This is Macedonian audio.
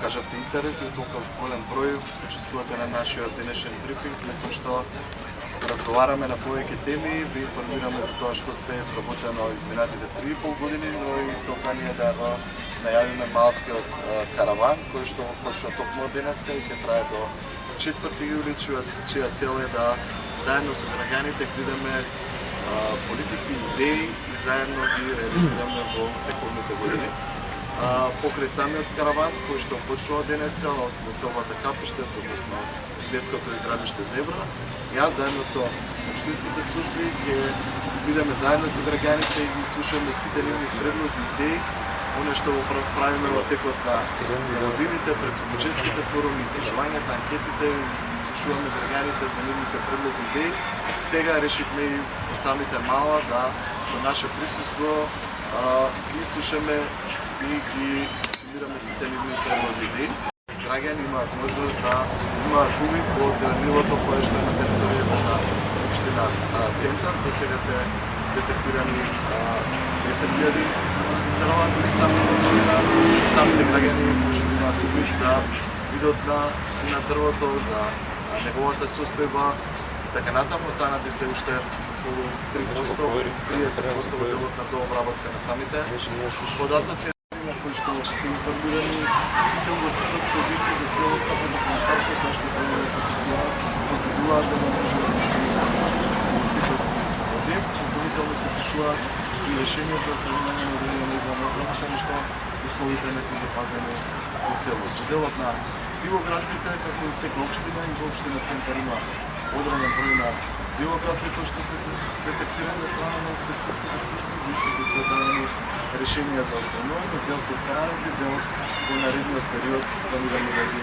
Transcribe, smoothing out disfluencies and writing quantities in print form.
покажавте интерес и толкова голем број учествувате на нашиот денешен брифинг, некој што разговараме на повеќе теми, ви информираме за тоа што све е сработено изминатите 3,5 години, но и целта ни е да го најавиме малскиот караван, кој што почна токму денеска и ќе трае до 4 јули, чија цел е да заедно со граѓаните креираме политики, идеи и заедно ги реализираме во тековните години. Покрај самиот караван, кој што почнува денеска од населбата Капиштец, односно детското игралиште Зебра, јас заедно со општинските служби ќе бидеме заедно со граѓаните и ги слушаме сите нивни предлози, идеи, оно што го правиме во текот на годините, през буџетските форуми, истражувањата, анкетите, слушуваме граѓаните за нивните предлози, идеи. Сега решивме и во самите мала да со наше присуство ги слушаме и ги сумираме сите нивни предлози, идеи. Граѓани имаат можност да имаат увид во зеленилото кое што е на територијата на општина Центар. До сега се детектирани 10.000 даровани или самите општина. Самите граѓани може да имаат увид за видот на дрвото, за неговата состојба. Така натаму останати се уште околу 3%, 30% во делот на дообработка на самите податоци, на кои што се информирани сите угостителски објекти за целосната документација која што треба да посетуваат за да може да угостителски објект. Дополнително се пишуваат и решенија за оформување на одредена играна оправа, каде што условите не се запазени во целост. Во делот на дивоградките, како и секоја општина и во општина Центар има одреден број на дивоградки кои што се детектирани од страна на инспекцијските служби, за истите се дадени решенија за отстранување, дел се отстранување, дел во наредниот период планираме да ги